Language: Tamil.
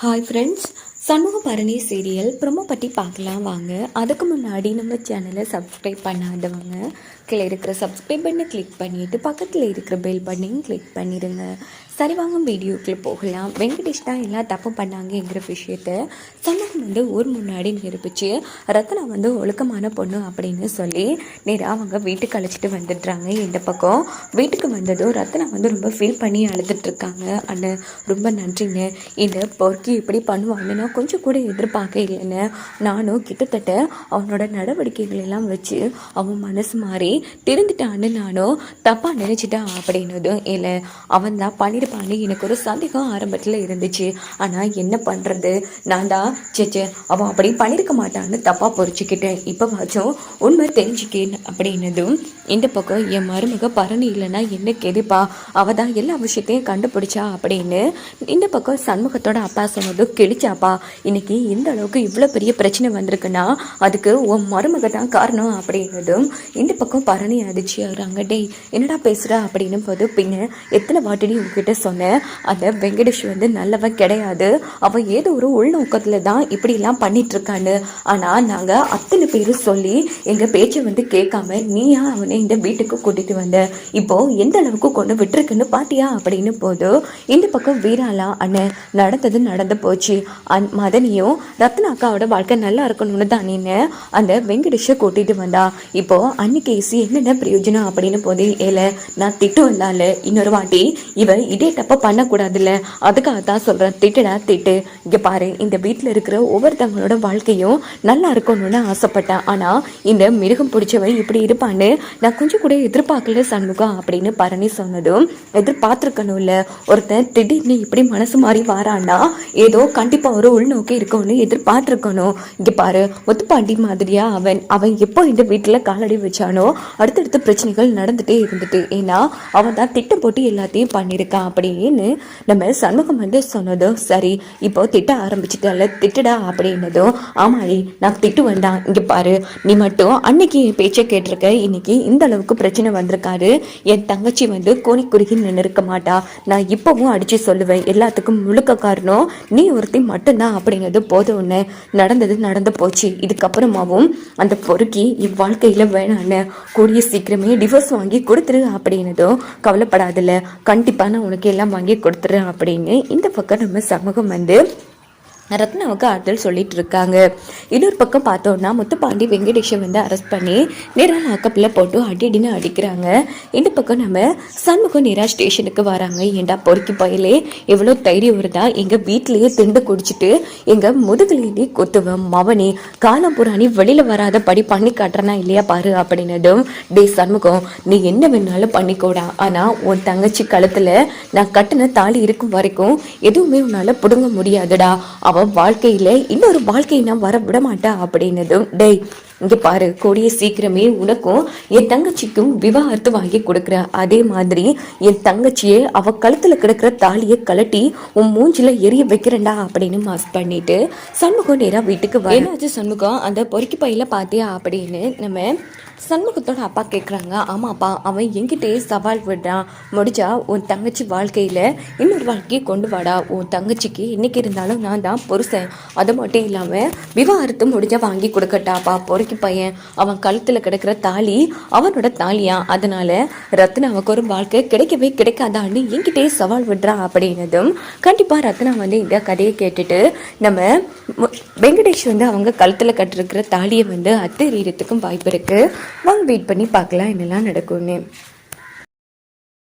ஹாய் ஃப்ரெண்ட்ஸ், சண்முகபரணி சீரியல் ப்ரோமோ பற்றி பார்க்கலாம் வாங்க. அதுக்கு முன்னாடி நம்ம சேனலை சப்ஸ்கிரைப் பண்ணாதவங்க கீழே இருக்கிற சப்ஸ்கிரைப் பண்ணை கிளிக் பண்ணிவிட்டு பக்கத்தில் இருக்கிற பெல் பட்டனையும் கிளிக் பண்ணிடுங்க. சரி வாங்க வீடியோக்குள்ளே போகலாம். வெங்கடேஷ் தான் எல்லாம் தப்பு பண்ணாங்கங்கிற விஷயத்த சண்முகம் ஊர் முன்னாடி நிரூபித்து ரத்னா ஒழுக்கமான பொண்ணு அப்படின்னு சொல்லி நேராக அவங்க வீட்டுக்கு அழைச்சிட்டு வந்துடுறாங்க. இந்த பக்கம் வீட்டுக்கு வந்ததும் ரத்னா ரொம்ப ஃபீல் பண்ணி அழுதுட்ருக்காங்க. அண்ணன் ரொம்ப நன்றிங்க, இந்த பொறுக்கி இப்படி பண்ணுவான்னு நான் கொஞ்சம் கூட எதிர்பார்க்க இல்லைன்னு. நானும் கிட்டத்தட்ட அவனோட நடவடிக்கைகள் எல்லாம் வச்சு அவன் மனசு மாறி திருந்துட்டான்னு நானும் தப்பாக நினச்சிட்டான் அப்படின்னதும் இல்லை, அவன் தான் பண்ணியிருப்பான்னு எனக்கு ஒரு சந்தேகம் ஆரம்பத்தில் இருந்துச்சு. ஆனால் என்ன பண்ணுறது, நான் தான் சேச்சே அவன் அப்படி பண்ணியிருக்க மாட்டான்னு தப்பாக பொறிச்சிக்கிட்டேன். இப்போ வாச்சும் உண்மை தெரிஞ்சுக்கேன் அப்படின்னதும் இந்த பக்கம் என் மருமக பரணி இல்லைன்னா என்ன கேதுப்பா, அவள் தான் எல்லா விஷயத்தையும் கண்டுபிடிச்சா அப்படின்னு இந்த பக்கம் சண்முகத்தோட அப்பா சொன்னதும் கிழிச்சாப்பா. இன்னைக்கு இந்த அளவுக்கு இவ்வளோ பெரிய பிரச்சனை வந்திருக்குன்னா அதுக்கு உன் மருமக தான் காரணம் அப்படின்னதும் இந்த பக்கம் பரணி அதிர்ச்சி ஆகுறாங்க. டேய் என்னடா பேசுகிறா அப்படின்னு போது, பின்ன எத்தனை வாட்டி உங்ககிட்ட சொன்னேன், அந்த வெங்கடேஷ் நல்லவன் கிடையாது, அவன் ஏதோ ஒரு உள்நோக்கத்தில் தான் இப்படிலாம் பண்ணிட்டு இருக்கான்னு. ஆனால் நாங்கள் அத்தனை பேரும் சொல்லி எங்கள் பேச்சை கேட்காம நீயா அவனை இந்த வீட்டுக்கு கூட்டிட்டு வந்த, இப்போ எந்த அளவுக்கு கொண்டு விட்டுருக்குன்னு பாத்தியா அப்படின்னு போது இந்த பக்கம் வீராலா அண்ணன் நடந்தது நடந்து போச்சு. மதனியும் ரத்னா அக்காவோட வாழ்க்கை நல்லா இருக்கணும்னு தான் நீன்னு அந்த வெங்கடேஷை கூட்டிட்டு வந்தா. இப்போ அன்னைக்கு என்னென்ன பிரயோஜனம் அப்படின்னு போது, ஏல நான் திட்டு வந்தால இன்னொரு வாட்டி இவ இதே தப்ப பண்ணக்கூடாதுல்ல, அதுக்காக தான் சொல்றேன், திட்டுடா திட்டு. இங்க பாரு, இந்த வீட்டில் இருக்கிற ஒவ்வொருத்தவங்களோட வாழ்க்கையும் நல்லா இருக்கணும்னு ஆசைப்பட்டேன். ஆனா இந்த மிருகம் பிடிச்சவன் இப்படி இருப்பான்னு நான் கொஞ்சம் கூட எதிர்பார்க்கல சண்முகம் அப்படின்னு பரணி சொன்னதும், எதிர்பார்த்துருக்கணும்ல, ஒருத்தன் திடீர்னு இப்படி மனசு மாறி வாரான்னா ஏதோ கண்டிப்பா ஒரு உள்நோக்கி இருக்கும்னு எதிர்பார்த்துருக்கணும். இங்க பாரு, முத்துப்பாண்டி மாதிரியா அவன் எப்போ இந்த வீட்டுல காலடி வச்சானோ அடுத்தடுத்த பிரச்சனைகள் நடந்துட்டே இருந்துட்டு, ஏன்னா அவன் தான் திட்டம் போட்டு எல்லாத்தையும் பண்ணியிருக்கான் அப்படின்னு நம்ம சண்முகம் சொன்னதும், சரி இப்போ திட்ட ஆரம்பிச்சுட்டால திட்டுடா அப்படின்னதும், ஆமாடி நான் திட்டு வந்தான், இங்க பாரு நீ மட்டும் அன்னைக்கு பேச்சை கேட்டிருக்க, இன்னைக்கு இந்த அளவுக்கு பிரச்சனை வந்திருக்காரு. என் தங்கச்சி கோணி குறுகி நின்று இருக்க மாட்டா, நான் இப்பவும் அடிச்சு சொல்லுவேன், எல்லாத்துக்கும் முழுக்க காரணம் நீ ஒருத்தி மட்டும்தான் அப்படிங்கிறது போதும். ஒன்று நடந்தது நடந்து போச்சு, இதுக்கப்புறமாவும் அந்த பொறுக்கி என் வாழ்க்கையில வேணான்னு கூடிய சீக்கிரமே டிவோர்ஸ் வாங்கி கொடுத்துரு அப்படின்னதும், கவலைப்படாதுல்ல, கண்டிப்பா நான் உனக்கு எல்லாம் வாங்கி கொடுத்துறேன் அப்படின்னு இந்த பக்கம் நம்ம சமூகம் ரத்னாவுக்கு ஆறுதல் சொல்லிட்டு இருக்காங்க. இன்னொரு பக்கம் பார்த்தோம்னா முத்துப்பாண்டி வெங்கடேஷை அரெஸ்ட் பண்ணி நேரா லாக்கப்பில் போட்டு அடின்னு அடிக்கிறாங்க. இந்த பக்கம் நம்ம சண்முகம் நேரா ஸ்டேஷனுக்கு வராங்க. ஏண்டா பொறுக்கி பயிலே எவ்வளோ தைரியம் வருதா, எங்கள் வீட்டிலேயே திண்டு குடிச்சிட்டு எங்கள் முதுகுலேயே கொத்துவேன் மவனே, காலம் புராணி வெளியில் வராத படி பண்ணி காட்டுறனா இல்லையா பாரு அப்படின்னதும், டே சண்முகம் நீ என்ன வேணாலும் பண்ணிக்கோடா, ஆனால் உன் தங்கச்சி கழுத்தில் நான் கட்டின தாலி இருக்கும் வரைக்கும் எதுவுமே உன்னால் பிடுங்க முடியாதுடா, அவன் வாழ்க்கையில இன்னொரு வாழ்க்கையை நான் வர விட மாட்டா அப்படின்னதும், டேய் இங்க பாரு, கூடிய சீக்கிரமே உனக்கும் என் தங்கச்சிக்கும் விவாகரத்து வாங்கி கொடுக்குற, அதே மாதிரி என் தங்கச்சியை அவ கழுத்துல கிடக்குற தாலியை கலட்டி உன் மூஞ்சில எரிய வைக்கிறேன்டா அப்படின்னு மாஸ் பண்ணிட்டு சண்முகம் நேரா வீட்டுக்கு வராச்சு. சண்முகம் அந்த பொறுக்கி பையில பாத்தியா அப்படின்னு நம்ம சண்முகத்தோட அப்பா கேட்குறாங்க. ஆமாப்பா, அவன் என்கிட்டயே சவால் விடுறான், முடிஞ்சா உன் தங்கச்சி வாழ்க்கையில இன்னொரு வாழ்க்கையை கொண்டு வாடா, உன் தங்கச்சிக்கு இன்னைக்கு இருந்தாலும் நான் தான் புருஷன், அது மட்டும் இல்லாம விவாகரத்து முடிஞ்சா வாங்கி கொடுக்கட்டாப்பா, பொறுக்கி பையன் அவன் கழுத்துல கிடக்கிற தாலி அவனோட தாலியா, அதனால ரத்னாவுக்கு ஒரு வாழ்க்கை கிடைக்கவே கிடைக்காதான்னு என்கிட்டயே சவால் விடுறான் அப்படின்னதும், கண்டிப்பா ரத்னா இந்த கதையை கேட்டுட்டு நம்ம வெங்கடேஷ் அவங்க கழுத்துல கட்டிருக்கிற தாலியை அத்தெறியறதுக்கும் வாய்ப்பு இருக்கு. வாங்க வெயிட் பண்ணி பார்க்கலாம் என்னெல்லாம் நடக்கும்னு.